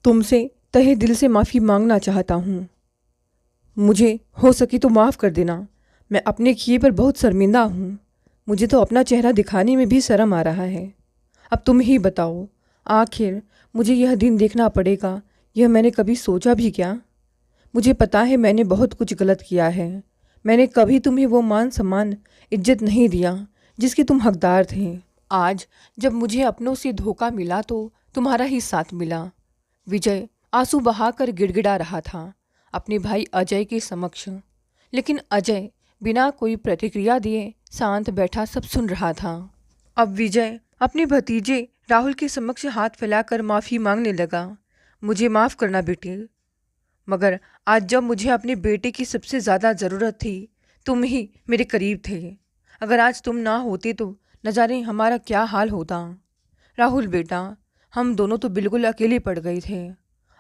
तुमसे तहे दिल से माफ़ी मांगना चाहता हूँ। मुझे हो सके तो माफ़ कर देना। मैं अपने किए पर बहुत शर्मिंदा हूँ। मुझे तो अपना चेहरा दिखाने में भी शर्म आ रहा है। अब तुम ही बताओ, आखिर मुझे यह दिन देखना पड़ेगा, यह मैंने कभी सोचा भी क्या? मुझे पता है मैंने बहुत कुछ गलत किया है। मैंने कभी तुम्हें वो मान सम्मान, इज्जत नहीं दिया जिसके तुम हकदार थे। आज जब मुझे अपनों से धोखा मिला तो तुम्हारा ही साथ मिला। विजय आंसू बहाकर गिड़गिड़ा रहा था अपने भाई अजय के समक्ष, लेकिन अजय बिना कोई प्रतिक्रिया दिए शांत बैठा सब सुन रहा था। अब विजय अपने भतीजे राहुल के समक्ष हाथ फैलाकर माफ़ी मांगने लगा। मुझे माफ़ करना बेटे, मगर आज जब मुझे अपने बेटे की सबसे ज़्यादा ज़रूरत थी, तुम ही मेरे करीब थे। अगर आज तुम ना होते तो न जाने हमारा क्या हाल होता। राहुल बेटा, हम दोनों तो बिल्कुल अकेले पड़ गए थे।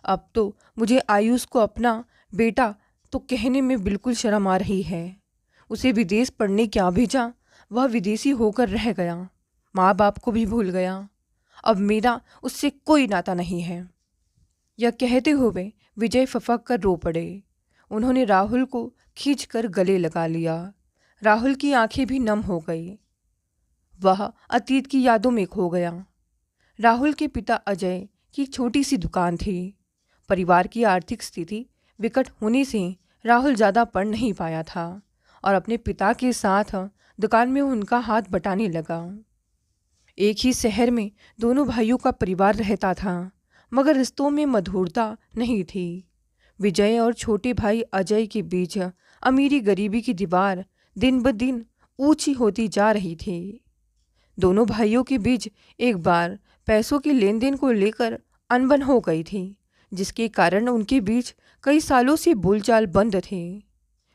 अब तो मुझे आयुष को अपना बेटा तो कहने में बिल्कुल शर्म आ रही है। उसे विदेश पढ़ने क्या भेजा, वह विदेशी होकर रह गया, माँ बाप को भी भूल गया। अब मेरा उससे कोई नाता नहीं है। यह कहते हुए विजय फफक कर रो पड़े। उन्होंने राहुल को खींचकर गले लगा लिया। राहुल की आंखें भी नम हो गई। वह अतीत की यादों में खो गया। राहुल के पिता अजय की छोटी सी दुकान थी। परिवार की आर्थिक स्थिति विकट होने से राहुल ज़्यादा पढ़ नहीं पाया था और अपने पिता के साथ दुकान में उनका हाथ बटाने लगा। एक ही शहर में दोनों भाइयों का परिवार रहता था, मगर रिश्तों में मधुरता नहीं थी। विजय और छोटे भाई अजय के बीच अमीरी गरीबी की दीवार दिन ब दिन ऊंची होती जा रही थी। दोनों भाइयों के बीच एक बार पैसों के लेन देन को लेकर अनबन हो गई थी, जिसके कारण उनके बीच कई सालों से बोलचाल बंद थे।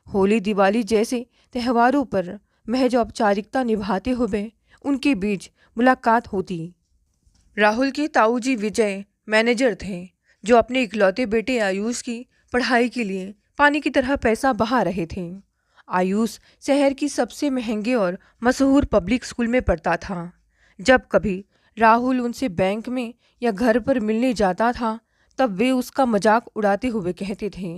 होली दिवाली जैसे त्योहारों पर महज औपचारिकता निभाते हुए उनके बीच मुलाकात होती। राहुल के ताऊजी विजय मैनेजर थे, जो अपने इकलौते बेटे आयुष की पढ़ाई के लिए पानी की तरह पैसा बहा रहे थे। आयुष शहर की सबसे महंगे और मशहूर पब्लिक स्कूल में पढ़ता था। जब कभी राहुल उनसे बैंक में या घर पर मिलने जाता था, तब वे उसका मजाक उड़ाते हुए कहते थे,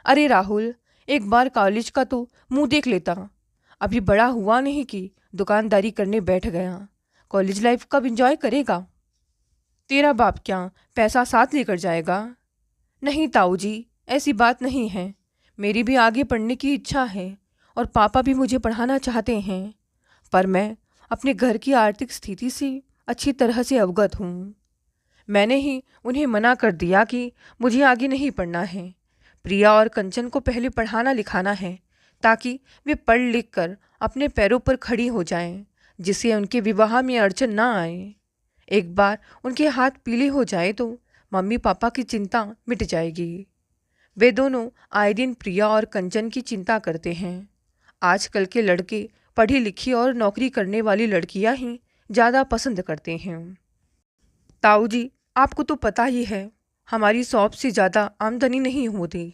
अरे राहुल, एक बार कॉलेज का तो मुंह देख लेता। अभी बड़ा हुआ नहीं कि दुकानदारी करने बैठ गया। कॉलेज लाइफ कब एंजॉय करेगा? तेरा बाप क्या पैसा साथ लेकर जाएगा? नहीं ताऊ जी, ऐसी बात नहीं है। मेरी भी आगे पढ़ने की इच्छा है और पापा भी मुझे पढ़ाना चाहते हैं, पर मैं अपने घर की आर्थिक स्थिति से अच्छी तरह से अवगत हूँ। मैंने ही उन्हें मना कर दिया कि मुझे आगे नहीं पढ़ना है। प्रिया और कंचन को पहले पढ़ाना लिखाना है, ताकि वे पढ़ लिख कर अपने पैरों पर खड़ी हो जाएं, जिससे उनके विवाह में अड़चन ना आए। एक बार उनके हाथ पीले हो जाए तो मम्मी पापा की चिंता मिट जाएगी। वे दोनों आए दिन प्रिया और कंचन की चिंता करते हैं। आजकल के लड़के पढ़ी लिखी और नौकरी करने वाली लड़कियां ही ज़्यादा पसंद करते हैं। ताऊ जी, आपको तो पता ही है, हमारी शॉप से ज़्यादा आमदनी नहीं होती।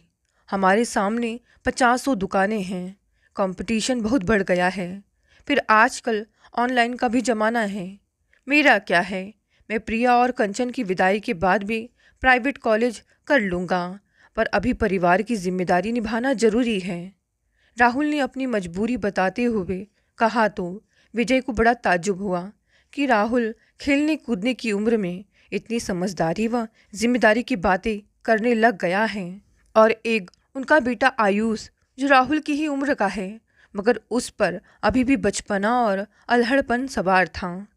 हमारे सामने 50 दुकानें हैं। कंपटीशन बहुत बढ़ गया है। फिर आजकल ऑनलाइन का भी ज़माना है। मेरा क्या है, मैं प्रिया और कंचन की विदाई के बाद भी प्राइवेट कॉलेज कर लूँगा, पर अभी परिवार की जिम्मेदारी निभाना ज़रूरी है। राहुल ने अपनी मजबूरी बताते हुए कहा तो विजय को बड़ा ताज्जुब हुआ कि राहुल खेलने कूदने की उम्र में इतनी समझदारी व जिम्मेदारी की बातें करने लग गया है। और एक उनका बेटा आयुष, जो राहुल की ही उम्र का है, मगर उस पर अभी भी बचपना और अल्हड़पन सवार था।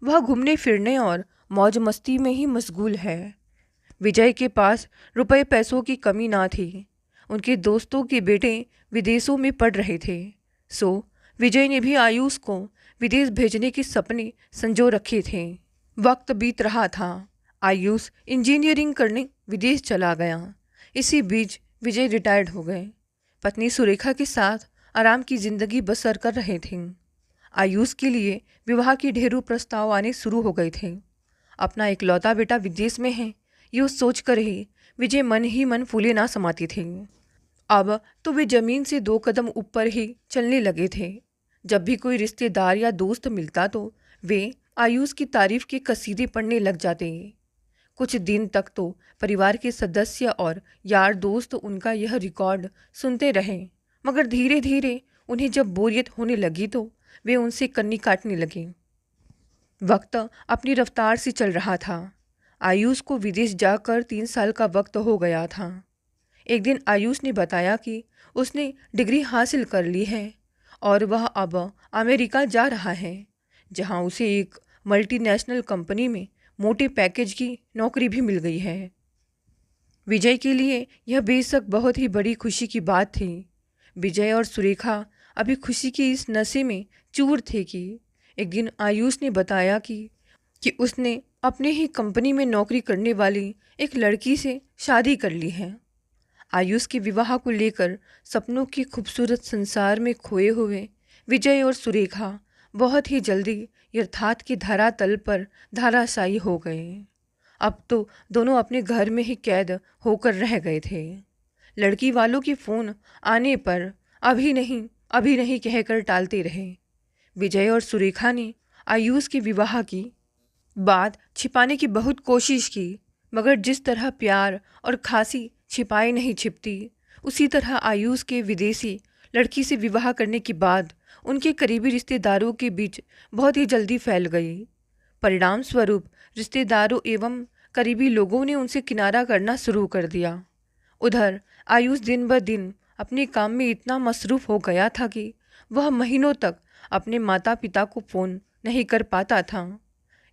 वह घूमने फिरने और मौज मस्ती में ही मशगूल है। विजय के पास रुपए पैसों की कमी ना थी। उनके दोस्तों के बेटे विदेशों में पढ़ रहे थे, सो विजय ने भी आयुष को विदेश भेजने के सपने संजो रखे थे। वक्त बीत रहा था। आयुष इंजीनियरिंग करने विदेश चला गया। इसी बीच विजय रिटायर्ड हो गए। पत्नी सुरेखा के साथ आराम की जिंदगी बसर कर रहे थे। आयुष के लिए विवाह के ढेरों प्रस्ताव आने शुरू हो गए थे। अपना इकलौता बेटा विदेश में है, ये सोच कर ही विजय मन ही मन फूले ना समाती थे। अब तो वे जमीन से 2 कदम ऊपर ही चलने लगे थे। जब भी कोई रिश्तेदार या दोस्त मिलता तो वे आयुष की तारीफ के कसीदे पढ़ने लग जाते। कुछ दिन तक तो परिवार के सदस्य और यार दोस्त उनका यह रिकॉर्ड सुनते रहे, मगर धीरे धीरे उन्हें जब बोरियत होने लगी तो वे उनसे कन्नी काटने लगे। वक्त अपनी रफ्तार से चल रहा था। आयुष को विदेश जाकर 3 साल का वक्त हो गया था। एक दिन आयुष ने बताया कि उसने डिग्री हासिल कर ली है और वह अब अमेरिका जा रहा है, जहां उसे एक मल्टीनेशनल कंपनी में मोटे पैकेज की नौकरी भी मिल गई है। विजय के लिए यह बेशक बहुत ही बड़ी खुशी की बात थी। विजय और सुरेखा अभी खुशी की इस नशे में चूर थे कि एक दिन आयुष ने बताया कि उसने अपने ही कंपनी में नौकरी करने वाली एक लड़की से शादी कर ली है। आयुष के विवाह को लेकर सपनों के खूबसूरत संसार में खोए हुए विजय और सुरेखा बहुत ही जल्दी यथार्थ की धरातल पर धाराशायी हो गए। अब तो दोनों अपने घर में ही कैद होकर रह गए थे। लड़की वालों के फ़ोन आने पर अभी नहीं कहकर टालते रहे। विजय और सुरेखा ने आयुष के विवाह की बात छिपाने की बहुत कोशिश की, मगर जिस तरह प्यार और खांसी छिपाए नहीं छिपती, उसी तरह आयुष के विदेशी लड़की से विवाह करने की बात उनके करीबी रिश्तेदारों के बीच बहुत ही जल्दी फैल गई। परिणाम स्वरूप रिश्तेदारों एवं करीबी लोगों ने उनसे किनारा करना शुरू कर दिया। उधर आयुष दिन ब दिन अपने काम में इतना मसरूफ़ हो गया था कि वह महीनों तक अपने माता पिता को फ़ोन नहीं कर पाता था।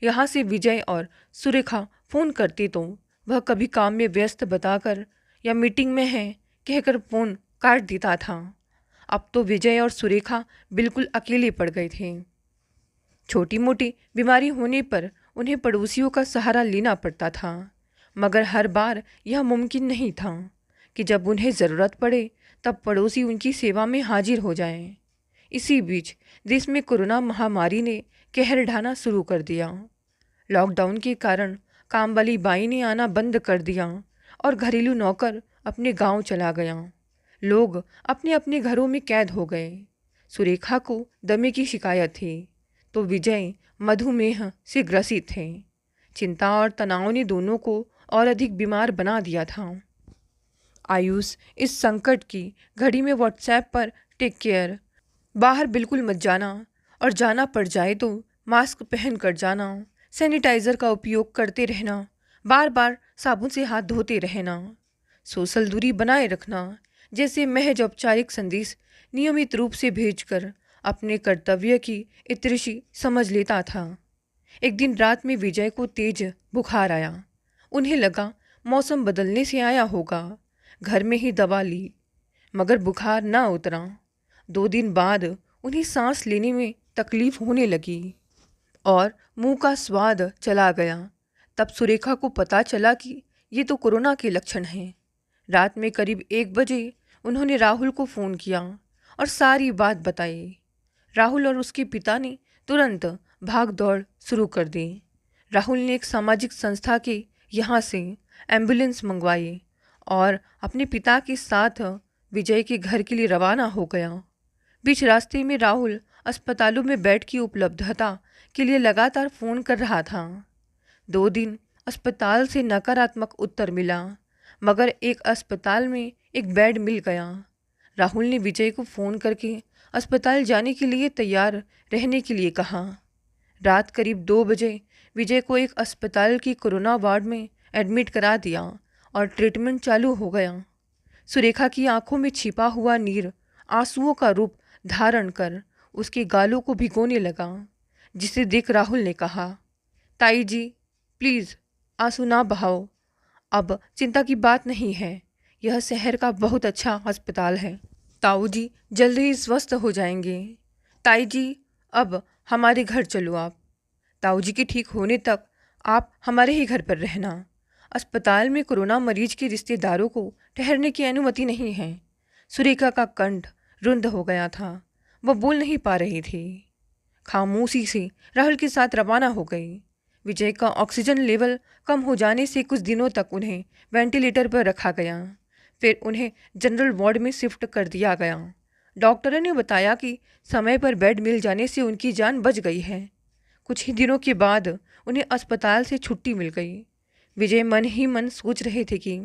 यहाँ से विजय और सुरेखा फ़ोन करते तो वह कभी काम में व्यस्त बताकर या मीटिंग में है कहकर फ़ोन काट देता था। अब तो विजय और सुरेखा बिल्कुल अकेले पड़ गए थे। छोटी मोटी बीमारी होने पर उन्हें पड़ोसियों का सहारा लेना पड़ता था, मगर हर बार यह मुमकिन नहीं था कि जब उन्हें ज़रूरत पड़े तब पड़ोसी उनकी सेवा में हाजिर हो जाएं। इसी बीच देश में कोरोना महामारी ने कहर ढाना शुरू कर दिया। लॉकडाउन के कारण काम वाली बाई ने आना बंद कर दिया और घरेलू नौकर अपने गांव चला गया। लोग अपने अपने घरों में कैद हो गए। सुरेखा को दमे की शिकायत थी तो विजय मधुमेह से ग्रसित थे। चिंता और तनाव ने दोनों को और अधिक बीमार बना दिया था। आयुष इस संकट की घड़ी में व्हाट्सएप पर टेक केयर, बाहर बिल्कुल मत जाना और जाना पड़ जाए तो मास्क पहन कर जाना, सैनिटाइज़र का उपयोग करते रहना, बार बार साबुन से हाथ धोते रहना, सोशल दूरी बनाए रखना जैसे महज औपचारिक संदेश नियमित रूप से भेजकर अपने कर्तव्य की इतरिशी समझ लेता था। एक दिन रात में विजय को तेज बुखार आया। उन्हें लगा मौसम बदलने से आया होगा। घर में ही दवा ली, मगर बुखार ना उतरा। 2 दिन बाद उन्हें सांस लेने में तकलीफ होने लगी और मुंह का स्वाद चला गया। तब सुरेखा को पता चला कि ये तो कोरोना के लक्षण हैं। रात में करीब 1 बजे उन्होंने राहुल को फ़ोन किया और सारी बात बताई। राहुल और उसके पिता ने तुरंत भाग दौड़ शुरू कर दी। राहुल ने एक सामाजिक संस्था के यहाँ से एम्बुलेंस मंगवाई और अपने पिता के साथ विजय के घर के लिए रवाना हो गया। बीच रास्ते में राहुल अस्पतालों में बेड की उपलब्धता के लिए लगातार फ़ोन कर रहा था। 2 दिन अस्पताल से नकारात्मक उत्तर मिला, मगर एक अस्पताल में एक बेड मिल गया। राहुल ने विजय को फ़ोन करके अस्पताल जाने के लिए तैयार रहने के लिए कहा। रात करीब 2 बजे विजय को एक अस्पताल की कोरोना वार्ड में एडमिट करा दिया और ट्रीटमेंट चालू हो गया। सुरेखा की आंखों में छिपा हुआ नीर आंसुओं का रूप धारण कर उसके गालों को भिगोने लगा, जिसे देख राहुल ने कहा, ताई जी प्लीज़ आंसू ना बहाओ, अब चिंता की बात नहीं है। यह शहर का बहुत अच्छा अस्पताल है। ताऊ जी जल्द ही स्वस्थ हो जाएंगे। ताई जी अब हमारे घर चलो आप। ताऊ जी के ठीक होने तक आप हमारे ही घर पर रहना। अस्पताल में कोरोना मरीज के रिश्तेदारों को ठहरने की अनुमति नहीं है। सुरेखा का कंठ रुंध हो गया था। वह बोल नहीं पा रही थी। खामोशी से राहुल के साथ रवाना हो गई। विजय का ऑक्सीजन लेवल कम हो जाने से कुछ दिनों तक उन्हें वेंटिलेटर पर रखा गया। फिर उन्हें जनरल वार्ड में शिफ्ट कर दिया गया। डॉक्टरों ने बताया कि समय पर बेड मिल जाने से उनकी जान बच गई है। कुछ ही दिनों के बाद उन्हें अस्पताल से छुट्टी मिल गई। विजय मन ही मन सोच रहे थे कि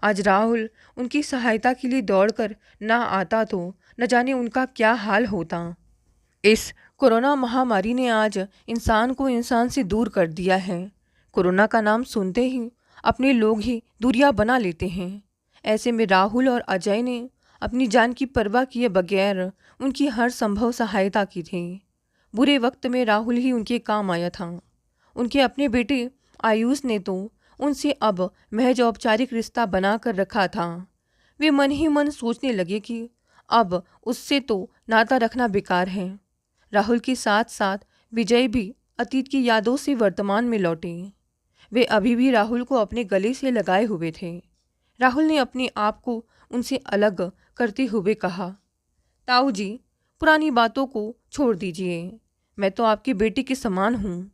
आज राहुल उनकी सहायता के लिए दौड़कर ना आता तो न जाने उनका क्या हाल होता। इस कोरोना महामारी ने आज इंसान को इंसान से दूर कर दिया है। कोरोना का नाम सुनते ही अपने लोग ही दूरियां बना लेते हैं। ऐसे में राहुल और अजय ने अपनी जान की परवाह किए बगैर उनकी हर संभव सहायता की थी। बुरे वक्त में राहुल ही उनके काम आया था। उनके अपने बेटे आयुष ने तो उनसे अब महज औपचारिक रिश्ता बना कर रखा था। वे मन ही मन सोचने लगे कि अब उससे तो नाता रखना बेकार है। राहुल के साथ साथ विजय भी अतीत की यादों से वर्तमान में लौटे। वे अभी भी राहुल को अपने गले से लगाए हुए थे। राहुल ने अपने आप को उनसे अलग करते हुए कहा, ताऊ जी, पुरानी बातों को छोड़ दीजिए। मैं तो आपके बेटे के समान हूँ।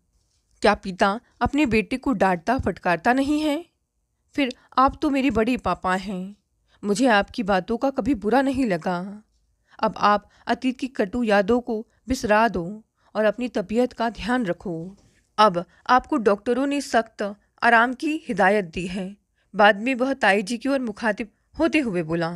क्या पिता अपने बेटे को डांटता फटकारता नहीं है? फिर आप तो मेरे बड़े पापा हैं। मुझे आपकी बातों का कभी बुरा नहीं लगा। अब आप अतीत की कटु यादों को बिसरा दो और अपनी तबीयत का ध्यान रखो। अब आपको डॉक्टरों ने सख्त आराम की हिदायत दी है। बाद में वह ताई जी की ओर मुखातिब होते हुए बोला,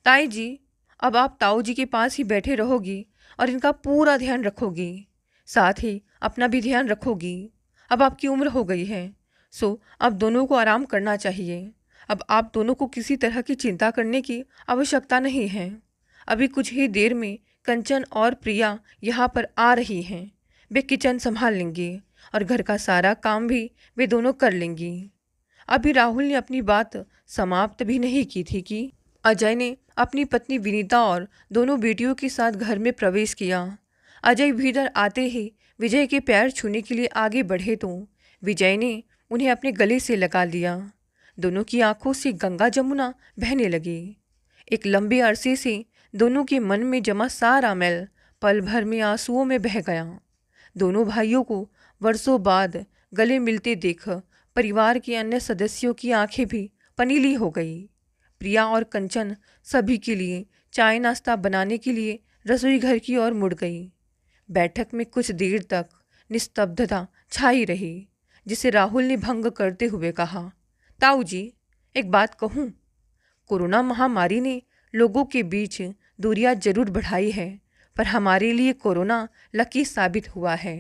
ताई जी, अब आप ताऊ जी के पास ही बैठे रहोगी और इनका पूरा ध्यान रखोगी, साथ ही अपना भी ध्यान रखोगी। अब आपकी उम्र हो गई है, सो अब दोनों को आराम करना चाहिए। अब आप दोनों को किसी तरह की चिंता करने की आवश्यकता नहीं है। अभी कुछ ही देर में कंचन और प्रिया यहाँ पर आ रही हैं। वे किचन संभाल लेंगी और घर का सारा काम भी वे दोनों कर लेंगी। अभी राहुल ने अपनी बात समाप्त भी नहीं की थी कि अजय ने अपनी पत्नी विनीता और दोनों बेटियों के साथ घर में प्रवेश किया। अजय भीतर आते ही विजय के पैर छूने के लिए आगे बढ़े तो विजय ने उन्हें अपने गले से लगा लिया। दोनों की आंखों से गंगा जमुना बहने लगी। एक लंबे अरसे से दोनों के मन में जमा सारा मैल पल भर में आंसुओं में बह गया। दोनों भाइयों को वर्षों बाद गले मिलते देख परिवार के अन्य सदस्यों की आंखें भी पनीली हो गई। प्रिया और कंचन सभी के लिए चाय नाश्ता बनाने के लिए रसोई घर की ओर मुड़ गई। बैठक में कुछ देर तक निस्तब्धता छाई रही, जिसे राहुल ने भंग करते हुए कहा, ताऊ जी, एक बात कहूँ? कोरोना महामारी ने लोगों के बीच दूरियां जरूर बढ़ाई है, पर हमारे लिए कोरोना लकी साबित हुआ है,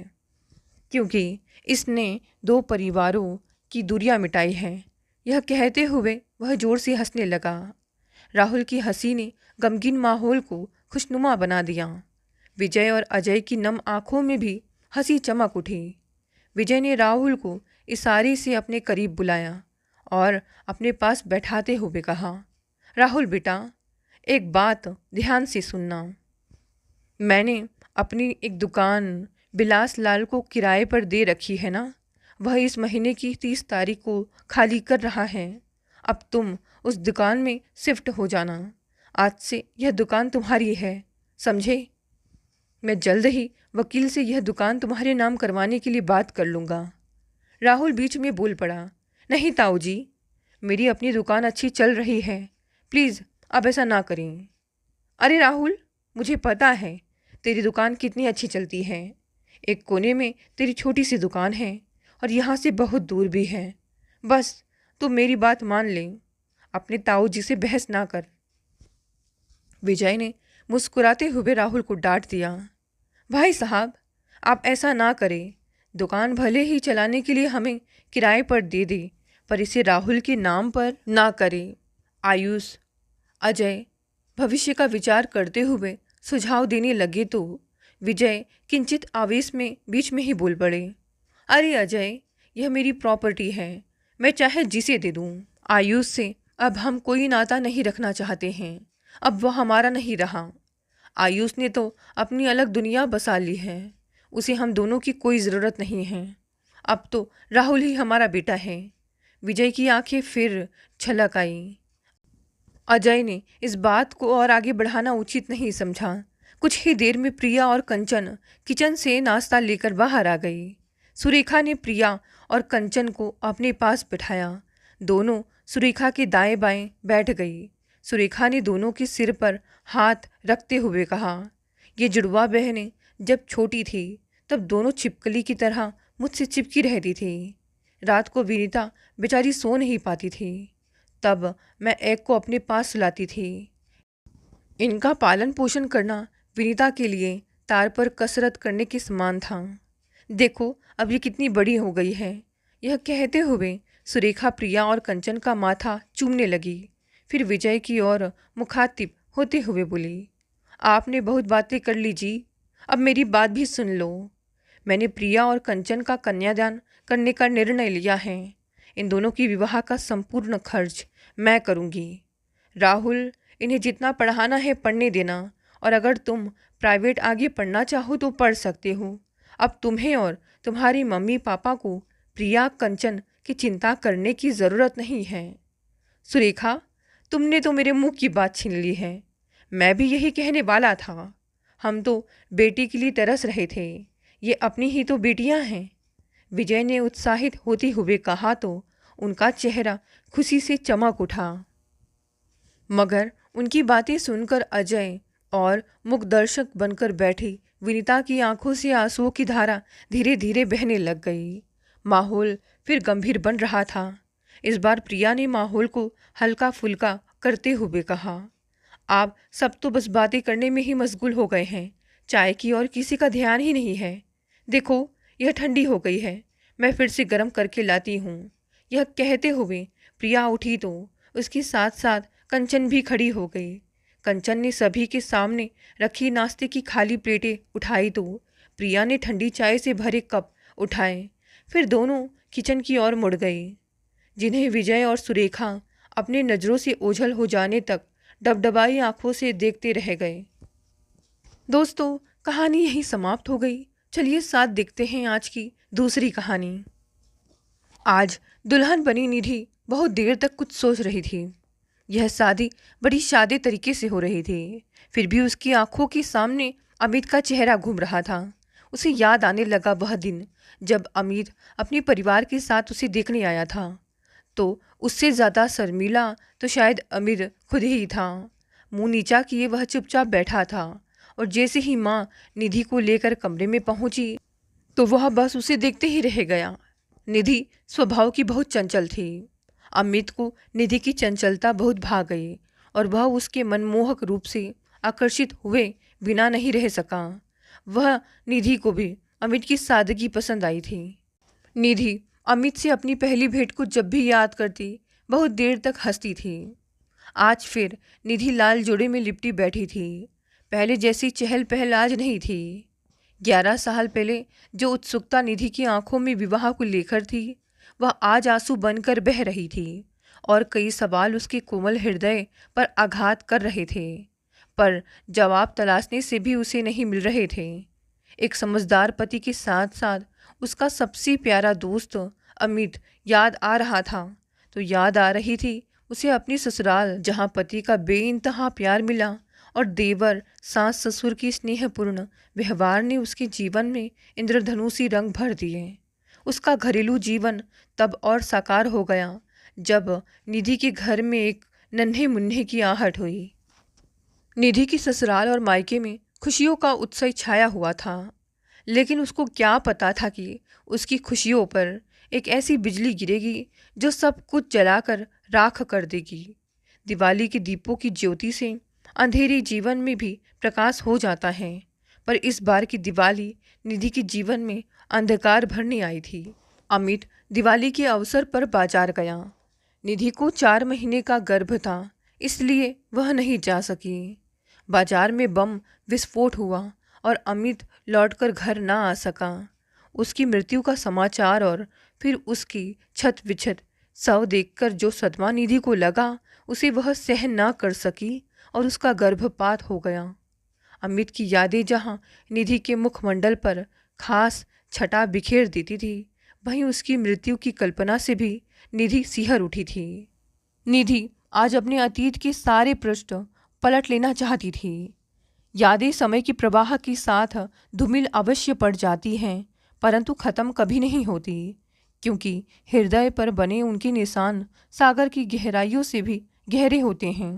क्योंकि इसने दो परिवारों की दूरियां मिटाई हैं। यह कहते हुए वह जोर से हंसने लगा। राहुल की हंसी ने गमगीन माहौल को खुशनुमा बना दिया। विजय और अजय की नम आंखों में भी हंसी चमक उठी। विजय ने राहुल को इशारे से अपने करीब बुलाया और अपने पास बैठाते हुए कहा, राहुल बेटा, एक बात ध्यान से सुनना। मैंने अपनी एक दुकान बिलास लाल को किराए पर दे रखी है ना। वह इस महीने की 30 तारीख को खाली कर रहा है। अब तुम उस दुकान में शिफ्ट हो जाना। आज से यह दुकान तुम्हारी है, समझे? मैं जल्द ही वकील से यह दुकान तुम्हारे नाम करवाने के लिए बात कर लूँगा। राहुल बीच में बोल पड़ा, नहीं ताऊ जी, मेरी अपनी दुकान अच्छी चल रही है, प्लीज़ अब ऐसा ना करें। अरे राहुल, मुझे पता है तेरी दुकान कितनी अच्छी चलती है। एक कोने में तेरी छोटी सी दुकान है और यहाँ से बहुत दूर भी है। बस तू मेरी बात मान ले, अपने ताऊ जी से बहस ना कर। विजय ने मुस्कुराते हुए राहुल को डांट दिया, भाई साहब, आप ऐसा ना करें। दुकान भले ही चलाने के लिए हमें किराए पर दे दे, पर इसे राहुल के नाम पर ना करें। आयुष, अजय भविष्य का विचार करते हुए सुझाव देने लगे तो विजय किंचित आवेश में बीच में ही बोल पड़े, अरे अजय, यह मेरी प्रॉपर्टी है, मैं चाहे जिसे दे दूँ। आयुष से अब हम कोई नाता नहीं रखना चाहते हैं। अब वह हमारा नहीं रहा। आयुष ने तो अपनी अलग दुनिया बसा ली है, उसे हम दोनों की कोई ज़रूरत नहीं है। अब तो राहुल ही हमारा बेटा है। विजय की आंखें फिर छलक आईं। अजय ने इस बात को और आगे बढ़ाना उचित नहीं समझा। कुछ ही देर में प्रिया और कंचन किचन से नाश्ता लेकर बाहर आ गई। सुरेखा ने प्रिया और कंचन को अपने पास बिठाया। दोनों सुरेखा के दाएं बाएं बैठ गई। सुरेखा ने दोनों के सिर पर हाथ रखते हुए कहा, ये जुड़वा बहनें जब छोटी थी तब दोनों छिपकली की तरह मुझसे चिपकी रहती थी। रात को विनीता बेचारी सो नहीं पाती थी। तब मैं एक को अपने पास सुलाती थी। इनका पालन पोषण करना विनीता के लिए तार पर कसरत करने के समान था। देखो अब ये कितनी बड़ी हो गई है। यह कहते हुए सुरेखा प्रिया और कंचन का माथा चूमने लगी। फिर विजय की ओर मुखातिब होते हुए बोली, आपने बहुत बातें कर ली जी, अब मेरी बात भी सुन लो। मैंने प्रिया और कंचन का कन्यादान करने का निर्णय लिया है। इन दोनों की विवाह का संपूर्ण खर्च मैं करूँगी। राहुल, इन्हें जितना पढ़ाना है पढ़ने देना, और अगर तुम प्राइवेट आगे पढ़ना चाहो तो पढ़ सकते हो। अब तुम्हें और तुम्हारी मम्मी पापा को प्रिया कंचन की चिंता करने की ज़रूरत नहीं है। सुरेखा, तुमने तो मेरे मुंह की बात छीन ली है। मैं भी यही कहने वाला था। हम तो बेटी के लिए तरस रहे थे। ये अपनी ही तो बेटियां हैं। विजय ने उत्साहित होते हुए कहा तो उनका चेहरा खुशी से चमक उठा। मगर उनकी बातें सुनकर अजय और मुखदर्शक बनकर बैठी विनीता की आंखों से आंसुओं की धारा धीरे धीरे बहने लग गई। माहौल फिर गंभीर बन रहा था। इस बार प्रिया ने माहौल को हल्का फुल्का करते हुए कहा, आप सब तो बस बातें करने में ही मशगूल हो गए हैं। चाय की और किसी का ध्यान ही नहीं है। देखो यह ठंडी हो गई है, मैं फिर से गर्म करके लाती हूँ। यह कहते हुए प्रिया उठी तो उसके साथ साथ कंचन भी खड़ी हो गई। कंचन ने सभी के सामने रखी नाश्ते की खाली प्लेटें उठाई तो प्रिया ने ठंडी चाय से भरे कप उठाए। फिर दोनों किचन की ओर मुड़ गई, जिन्हें विजय और सुरेखा अपने नज़रों से ओझल हो जाने तक डबडबाई आंखों से देखते रह गए। दोस्तों, कहानी यही समाप्त हो गई। चलिए साथ देखते हैं आज की दूसरी कहानी। आज दुल्हन बनी निधि बहुत देर तक कुछ सोच रही थी। यह शादी बड़ी सादे तरीके से हो रही थी, फिर भी उसकी आंखों के सामने अमित का चेहरा घूम रहा था। उसे याद आने लगा वह दिन जब अमित अपने परिवार के साथ उसे देखने आया था। तो उससे ज़्यादा शर्मीला तो शायद अमित खुद ही था। मुंह नीचा किए वह चुपचाप बैठा था, और जैसे ही माँ निधि को लेकर कमरे में पहुंची तो वह बस उसे देखते ही रह गया। निधि स्वभाव की बहुत चंचल थी। अमित को निधि की चंचलता बहुत भा गई और वह उसके मनमोहक रूप से आकर्षित हुए बिना नहीं रह सका। वह निधि को भी अमित की सादगी पसंद आई थी। निधि अमित से अपनी पहली भेंट को जब भी याद करती बहुत देर तक हंसती थी। आज फिर निधि लाल जोड़े में लिपटी बैठी थी। पहले जैसी चहल पहल आज नहीं थी। 11 साल पहले जो उत्सुकता निधि की आंखों में विवाह को लेकर थी, वह आज आंसू बनकर बह रही थी, और कई सवाल उसके कोमल हृदय पर आघात कर रहे थे, पर जवाब तलाशने से भी उसे नहीं मिल रहे थे। एक समझदार पति के साथ साथ उसका सबसे प्यारा दोस्त अमित याद आ रहा था। तो याद आ रही थी उसे अपनी ससुराल, जहाँ पति का बेइंतहा प्यार मिला और देवर सास ससुर की स्नेहपूर्ण व्यवहार ने उसके जीवन में इंद्रधनुषी रंग भर दिए। उसका घरेलू जीवन तब और साकार हो गया जब निधि के घर में एक नन्हे मुन्ने की आहट हुई। निधि की ससुराल और मायके में खुशियों का उत्सव छाया हुआ था, लेकिन उसको क्या पता था कि उसकी खुशियों पर एक ऐसी बिजली गिरेगी जो सब कुछ जलाकर राख कर देगी। दिवाली के दीपों की ज्योति से अंधेरी जीवन में भी प्रकाश हो जाता है, पर इस बार की दिवाली निधि के जीवन में अंधकार भरने आई थी। अमित दिवाली के अवसर पर बाजार गया। निधि को 4 महीने का गर्भ था, इसलिए वह नहीं जा सकी। बाजार में बम विस्फोट हुआ और अमित लौटकर घर ना आ सका। उसकी मृत्यु का समाचार और फिर उसकी छत विछत शव देखकर जो सदमा निधि को लगा, उसे वह सहन ना कर सकी और उसका गर्भपात हो गया। अमित की यादें जहाँ निधि के मुखमंडल पर खास छटा बिखेर देती थी, वहीं उसकी मृत्यु की कल्पना से भी निधि सिहर उठी थी। निधि आज अपने अतीत के सारे पृष्ठ पलट लेना चाहती थी। यादें समय के प्रवाह के साथ धूमिल अवश्य पड़ जाती हैं, परंतु खत्म कभी नहीं होती, क्योंकि हृदय पर बने उनके निशान सागर की गहराइयों से भी गहरे होते हैं।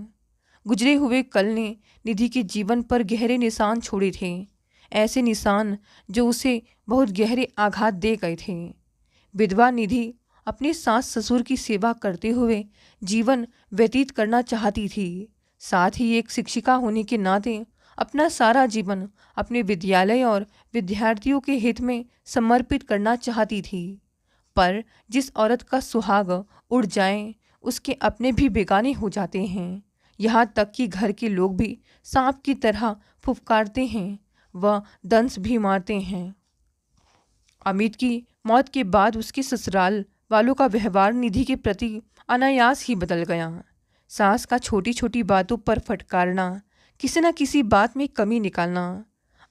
गुजरे हुए कल ने निधि के जीवन पर गहरे निशान छोड़े थे, ऐसे निशान जो उसे बहुत गहरे आघात दे गए थे। विधवा निधि अपने सास ससुर की सेवा करते हुए जीवन व्यतीत करना चाहती थी। साथ ही एक शिक्षिका होने के नाते अपना सारा जीवन अपने विद्यालय और विद्यार्थियों के हित में समर्पित करना चाहती थी। पर जिस औरत का सुहाग उड़ जाए उसके अपने भी बेगाने हो जाते हैं। यहाँ तक कि घर के लोग भी सांप की तरह फुफकारते हैं व दंश भी मारते हैं। अमित की मौत के बाद उसके ससुराल वालों का व्यवहार निधि के प्रति अनायास ही बदल गया। सास का छोटी छोटी बातों पर फटकारना, किसी न किसी बात में कमी निकालना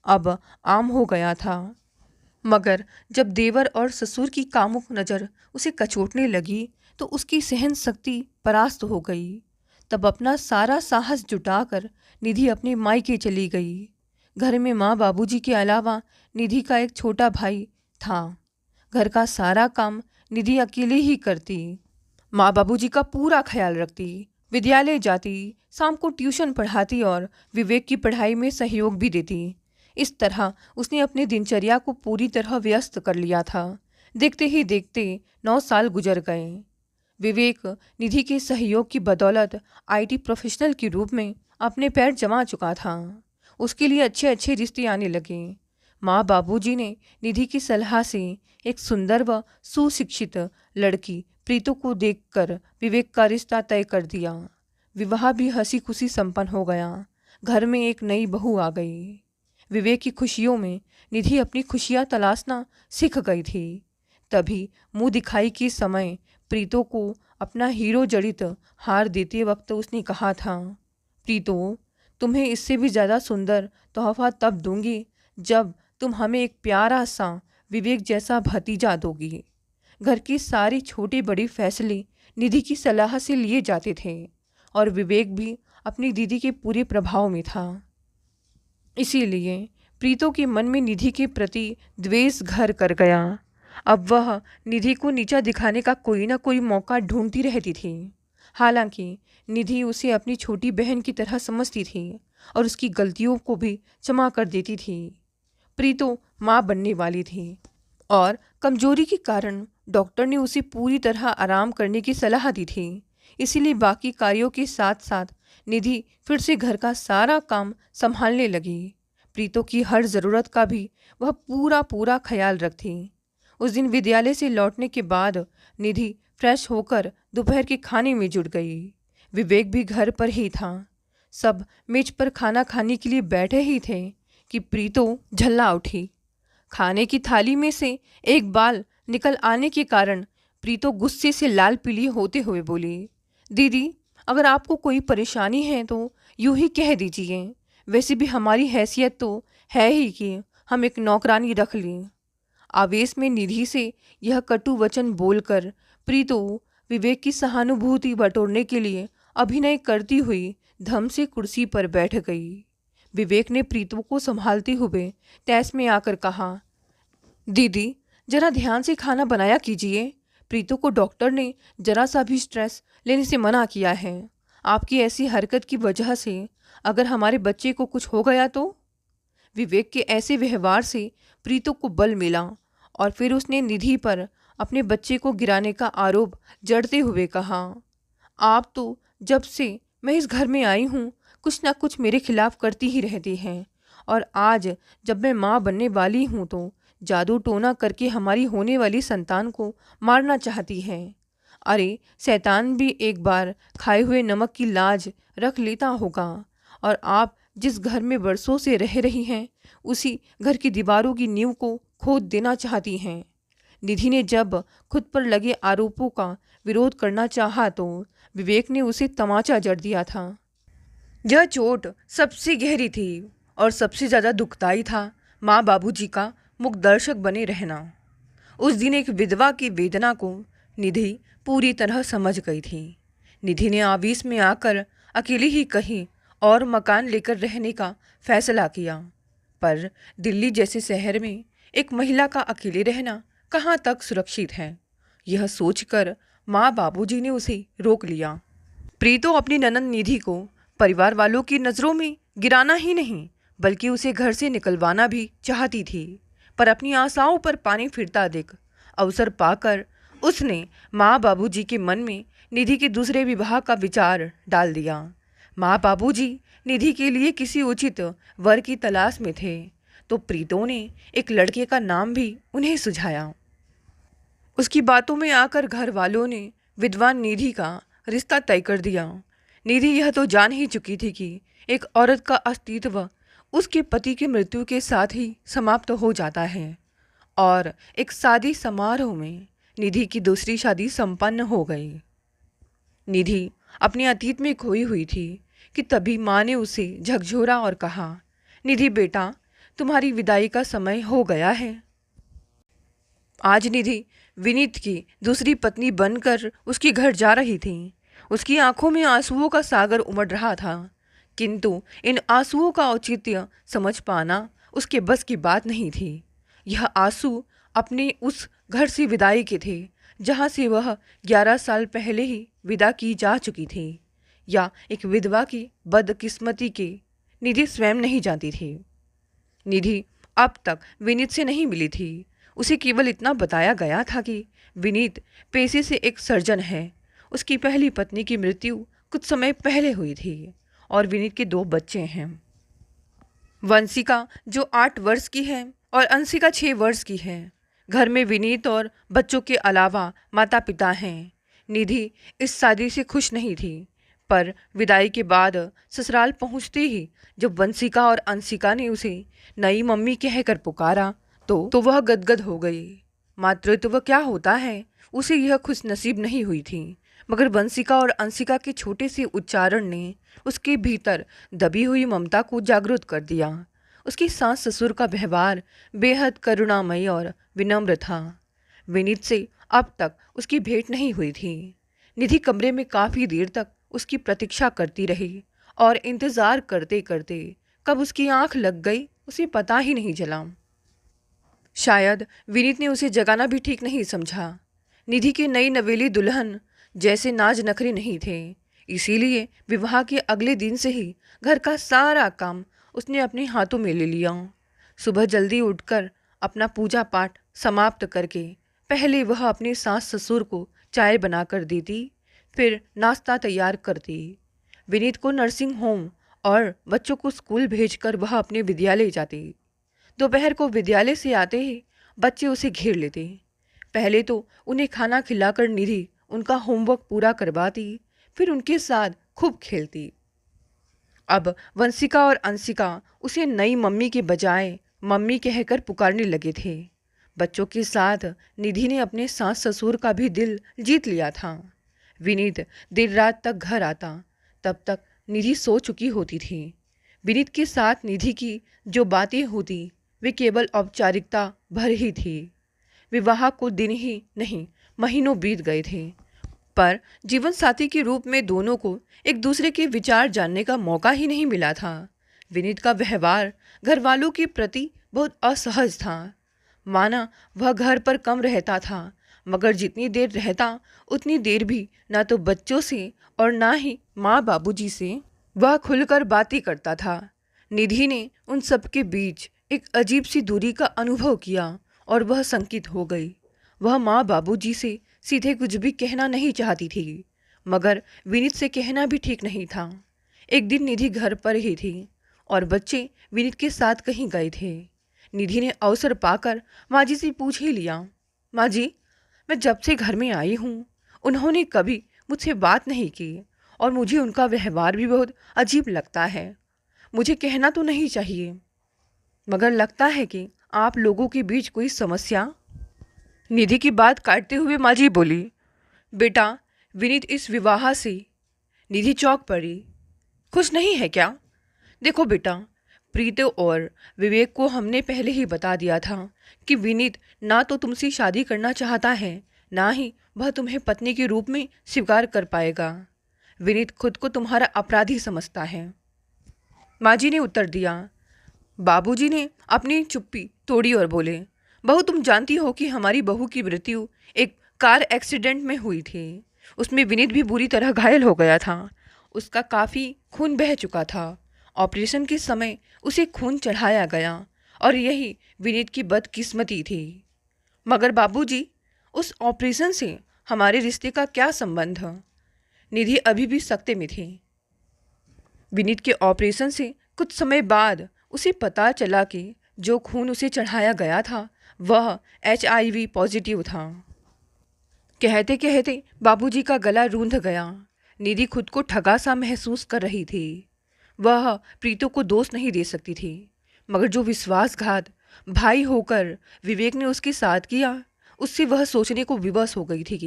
अब आम हो गया था। मगर जब देवर और ससुर की कामुक नज़र उसे कचोटने लगी तो उसकी सहन शक्ति परास्त हो गई। तब अपना सारा साहस जुटाकर निधि अपने मायके चली गई। घर में माँ बाबूजी के अलावा निधि का एक छोटा भाई था। घर का सारा काम निधि अकेले ही करती। माँ बाबूजी का पूरा ख्याल रखती, विद्यालय जाती, शाम को ट्यूशन पढ़ाती और विवेक की पढ़ाई में सहयोग भी देती। इस तरह उसने अपने दिनचर्या को पूरी तरह व्यस्त कर लिया था। देखते ही देखते 9 साल गुजर गए। विवेक निधि के सहयोग की बदौलत आईटी प्रोफेशनल के रूप में अपने पैर जमा चुका था। उसके लिए अच्छे अच्छे रिश्ते आने लगे। माँ बाबूजी ने निधि की सलाह से एक सुंदर व सुशिक्षित लड़की प्रीतो को देखकर विवेक का रिश्ता तय कर दिया। विवाह भी हंसी खुशी संपन्न हो गया। घर में एक नई बहू आ गई। विवेक की खुशियों में निधि अपनी खुशियाँ तलाशना सीख गई थी। तभी मुंह दिखाई के समय प्रीतो को अपना हीरो जड़ित हार देते वक्त उसने कहा था, प्रीतो, तुम्हें इससे भी ज़्यादा सुंदर तोहफा तब दूंगी जब तुम हमें एक प्यारा सा विवेक जैसा भतीजा दोगी। घर की सारी छोटे बड़े फैसले निधि की सलाह से लिए जाते थे और विवेक भी अपनी दीदी के पूरे प्रभाव में था। इसीलिए प्रीतो के मन में निधि के प्रति द्वेष घर कर गया। अब वह निधि को नीचा दिखाने का कोई ना कोई मौका ढूंढती रहती थी। हालांकि निधि उसे अपनी छोटी बहन की तरह समझती थी और उसकी गलतियों को भी क्षमा कर देती थी। प्रीतो माँ बनने वाली थी और कमजोरी के कारण डॉक्टर ने उसे पूरी तरह आराम करने की सलाह दी थी। इसीलिए बाकी कार्यों के साथ साथ निधि फिर से घर का सारा काम संभालने लगी। प्रीतो की हर ज़रूरत का भी वह पूरा पूरा ख्याल रखती। उस दिन विद्यालय से लौटने के बाद निधि फ्रेश होकर दोपहर के खाने में जुट गई। विवेक भी घर पर ही था। सब मेज पर खाना खाने के लिए बैठे ही थे कि प्रीतो झल्ला उठी। खाने की थाली में से एक बाल निकल आने के कारण प्रीतो गुस्से से लाल पीली होते हुए बोली, दीदी, अगर आपको कोई परेशानी है तो यूं ही कह दीजिए। वैसे भी हमारी हैसियत तो है ही कि हम एक नौकरानी रख लें। आवेश में निधि से यह कटु वचन बोलकर प्रीतो विवेक की सहानुभूति बटोरने के लिए अभिनय करती हुई धम से कुर्सी पर बैठ गई। विवेक ने प्रीतो को संभालते हुए तैस में आकर कहा, दीदी, जरा ध्यान से खाना बनाया कीजिए। प्रीतो को डॉक्टर ने जरा सा भी स्ट्रेस लेने से मना किया है। आपकी ऐसी हरकत की वजह से अगर हमारे बच्चे को कुछ हो गया तो। विवेक के ऐसे व्यवहार से प्रीतो को बल मिला और फिर उसने निधि पर अपने बच्चे को गिराने का आरोप जड़ते हुए कहा, आप तो जब से मैं इस घर में आई हूँ कुछ ना कुछ मेरे खिलाफ करती ही रहती हैं और आज जब मैं माँ बनने वाली हूँ तो जादू टोना करके हमारी होने वाली संतान को मारना चाहती है। अरे, शैतान भी एक बार खाए हुए नमक की लाज रख लेता होगा। और आप जिस घर में बरसों से रह रही हैं उसी घर की दीवारों की नींव को खोद देना चाहती हैं। निधि ने जब खुद पर लगे आरोपों का विरोध करना चाहा तो विवेक ने उसे तमाचा जड़ दिया था। यह चोट सबसे गहरी थी और सबसे ज़्यादा दुखदाई था माँ बाबूजी का मुख दर्शक बने रहना। उस दिन एक विधवा की वेदना को निधि पूरी तरह समझ गई थी। निधि ने आवेश में आकर अकेले ही कहीं और मकान लेकर रहने का फैसला किया। पर दिल्ली जैसे शहर में एक महिला का अकेले रहना कहाँ तक सुरक्षित है, यह सोचकर माँ बाबूजी ने उसे रोक लिया। प्रीतो अपनी ननद निधि को परिवार वालों की नज़रों में गिराना ही नहीं बल्कि उसे घर से निकलवाना भी चाहती थी। पर अपनी आशाओं पर पानी फिरता देख अवसर पाकर उसने माँ बाबूजी के मन में निधि के दूसरे विवाह का विचार डाल दिया। माँ बाबूजी निधि के लिए किसी उचित वर की तलाश में थे, तो प्रीतों ने एक लड़के का नाम भी उन्हें सुझाया। उसकी बातों में आकर घर वालों ने विद्वान निधि का रिश्ता तय कर दिया। निधि यह तो जान ही चुकी थी कि एक औरत का अस्तित्व उसके पति की मृत्यु के साथ ही समाप्त हो जाता है, और एक शादी समारोह में निधि की दूसरी शादी संपन्न हो गई। निधि अपने अतीत में खोई हुई थी कि तभी माँ ने उसे झकझोरा और कहा, निधि बेटा, तुम्हारी विदाई का समय हो गया है। आज निधि विनीत की दूसरी पत्नी बनकर उसके घर जा रही थी। उसकी आंखों में आंसुओं का सागर उमड़ रहा था, किंतु इन आंसुओं का औचित्य समझ पाना उसके बस की बात नहीं थी। यह आंसू अपने उस घर से विदाई के थे जहाँ से वह 11 साल पहले ही विदा की जा चुकी थी, या एक विधवा की बदकिस्मती के निधि स्वयं नहीं जानती थी। निधि अब तक विनीत से नहीं मिली थी। उसे केवल इतना बताया गया था कि विनीत पेशे से एक सर्जन है। उसकी पहली पत्नी की मृत्यु कुछ समय पहले हुई थी और विनीत के 2 बच्चे हैं। वंशिका जो 8 वर्ष की है और अंशिका 6 वर्ष की है। घर में विनीत और बच्चों के अलावा माता पिता हैं। निधि इस शादी से खुश नहीं थी, पर विदाई के बाद ससुराल पहुंचते ही जब वंशिका और अंशिका ने उसे नई मम्मी कहकर पुकारा तो वह गदगद हो गई। मातृत्व क्या होता है उसे यह खुश नसीब नहीं हुई थी, मगर वंशिका और अंशिका के छोटे से उच्चारण ने उसके भीतर दबी हुई ममता को जागृत कर दिया। उसकी सास ससुर का व्यवहार बेहद करुणामयी और विनम्र था। विनीत से अब तक उसकी भेंट नहीं हुई थी। निधि कमरे में काफ़ी देर तक उसकी प्रतीक्षा करती रही, और इंतज़ार करते करते कब उसकी आंख लग गई उसे पता ही नहीं चला। शायद विनीत ने उसे जगाना भी ठीक नहीं समझा। निधि की नई नवेली दुल्हन जैसे नाज नखरे नहीं थे, इसीलिए विवाह के अगले दिन से ही घर का सारा काम उसने अपने हाथों में ले लिया। सुबह जल्दी उठकर अपना पूजा पाठ समाप्त करके पहले वह अपने सास ससुर को चाय बनाकर देती, फिर नाश्ता तैयार करती। विनीत को नर्सिंग होम और बच्चों को स्कूल भेजकर वह अपने विद्यालय जाती। दोपहर को विद्यालय से आते ही बच्चे उसे घेर लेते। पहले तो उन्हें खाना खिलाकर निधि उनका होमवर्क पूरा करवाती, फिर उनके साथ खूब खेलती। अब वंशिका और अंशिका उसे नई मम्मी के बजाय मम्मी कहकर पुकारने लगे थे। बच्चों के साथ निधि ने अपने सास ससुर का भी दिल जीत लिया था। विनीत देर रात तक घर आता, तब तक निधि सो चुकी होती थी। विनीत के साथ निधि की जो बातें होती वे केवल औपचारिकता भर ही थी। विवाह को दिन ही नहीं महीनों बीत गए थे, पर जीवन साथी के रूप में दोनों को एक दूसरे के विचार जानने का मौका ही नहीं मिला था। विनीत का व्यवहार घर वालों के प्रति बहुत असहज था। माना वह घर पर कम रहता था, मगर जितनी देर रहता उतनी देर भी ना तो बच्चों से और ना ही माँ बाबूजी से वह खुलकर बातें करता था। निधि ने उन सब के बीच एक अजीब सी दूरी का अनुभव किया और वह शंकित हो गई। वह माँ बाबूजी से सीधे कुछ भी कहना नहीं चाहती थी, मगर विनीत से कहना भी ठीक नहीं था। एक दिन निधि घर पर ही थी और बच्चे विनीत के साथ कहीं गए थे। निधि ने अवसर पाकर माँ जी से पूछ ही लिया, माँ जी, मैं जब से घर में आई हूँ उन्होंने कभी मुझसे बात नहीं की और मुझे उनका व्यवहार भी बहुत अजीब लगता है। मुझे कहना तो नहीं चाहिए, मगर लगता है कि आप लोगों के बीच कोई समस्या। निधि की बात काटते हुए माँ जी बोली, बेटा, विनीत इस विवाह से। निधि चौंक पड़ी। खुश नहीं है क्या? देखो बेटा, प्रीत और विवेक को हमने पहले ही बता दिया था कि विनीत ना तो तुमसे शादी करना चाहता है, ना ही वह तुम्हें पत्नी के रूप में स्वीकार कर पाएगा। विनीत खुद को तुम्हारा अपराधी समझता है। माँ जी ने उत्तर दिया। बाबूजी ने अपनी चुप्पी तोड़ी और बोले, बहू, तुम जानती हो कि हमारी बहू की मृत्यु एक कार एक्सीडेंट में हुई थी। उसमें विनीत भी बुरी तरह घायल हो गया था। उसका काफ़ी खून बह चुका था। ऑपरेशन के समय उसे खून चढ़ाया गया और यही विनीत की बदकिस्मती थी। मगर बाबूजी, उस ऑपरेशन से हमारे रिश्ते का क्या संबंध? निधि अभी भी सकते में थी। विनीत के ऑपरेशन से कुछ समय बाद उसे पता चला कि जो खून उसे चढ़ाया गया था वह HIV पॉजिटिव था। कहते कहते बाबूजी का गला रूंध गया। निधि खुद को ठगा सा महसूस कर रही थी। वह प्रीतो को दोष नहीं दे सकती थी, मगर जो विश्वासघात भाई होकर विवेक ने उसके साथ किया, उससे वह सोचने को विवश हो गई थी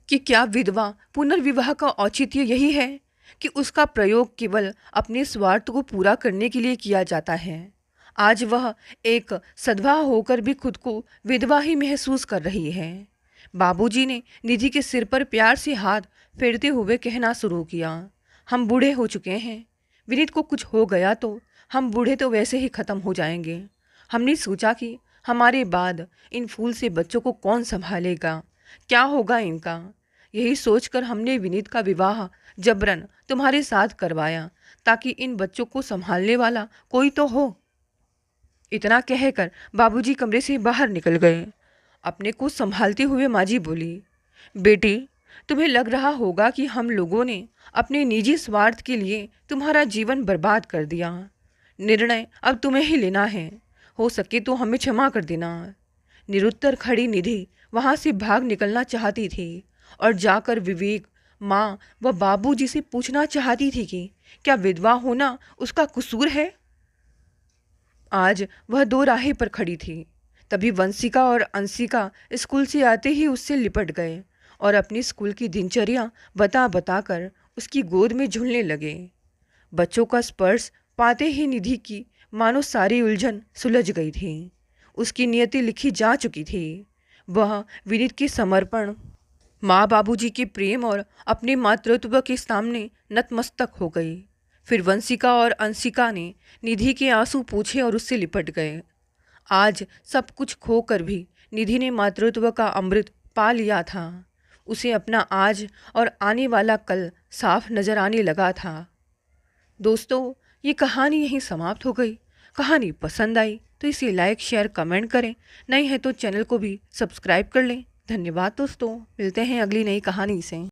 कि क्या विधवा पुनर्विवाह का औचित्य यही है कि उसका प्रयोग केवल अपने स्वार्थ को पूरा करने के लिए किया जाता है। आज वह एक सधवा होकर भी खुद को विधवा ही महसूस कर रही है। बाबूजी ने निधि के सिर पर प्यार से हाथ फेरते हुए कहना शुरू किया, हम बूढ़े हो चुके हैं। विनीत को कुछ हो गया तो हम बूढ़े तो वैसे ही ख़त्म हो जाएंगे। हमने सोचा कि हमारे बाद इन फूल से बच्चों को कौन संभालेगा, क्या होगा इनका। यही सोचकर हमने विनीत का विवाह जबरन तुम्हारे साथ करवाया ताकि इन बच्चों को संभालने वाला कोई तो हो। इतना कहकर बाबूजी कमरे से बाहर निकल गए। अपने को संभालते हुए माँ जी बोली, बेटी तुम्हें लग रहा होगा कि हम लोगों ने अपने निजी स्वार्थ के लिए तुम्हारा जीवन बर्बाद कर दिया। निर्णय अब तुम्हें ही लेना है। हो सके तो हमें क्षमा कर देना। निरुत्तर खड़ी निधि वहाँ से भाग निकलना चाहती थी और जाकर विवेक, माँ व बाबूजी से पूछना चाहती थी कि क्या विधवा होना उसका कसूर है। आज वह दो राहें पर खड़ी थी। तभी वंशिका और अंशिका स्कूल से आते ही उससे लिपट गए और अपनी स्कूल की दिनचर्या बता कर उसकी गोद में झूलने लगे। बच्चों का स्पर्श पाते ही निधि की मानो सारी उलझन सुलझ गई थी। उसकी नियति लिखी जा चुकी थी। वह विनीत के समर्पण, माँ बाबूजी के प्रेम और अपने मातृत्व के सामने नतमस्तक हो गई। फिर वंशिका और अंशिका ने निधि के आंसू पूछे और उससे लिपट गए। आज सब कुछ खोकर भी निधि ने मातृत्व का अमृत पा लिया था। उसे अपना आज और आने वाला कल साफ नजर आने लगा था। दोस्तों, ये कहानी यहीं समाप्त हो गई। कहानी पसंद आई तो इसे लाइक, शेयर, कमेंट करें। नहीं है तो चैनल को भी सब्सक्राइब कर लें। धन्यवाद दोस्तों, मिलते हैं अगली नई कहानी से।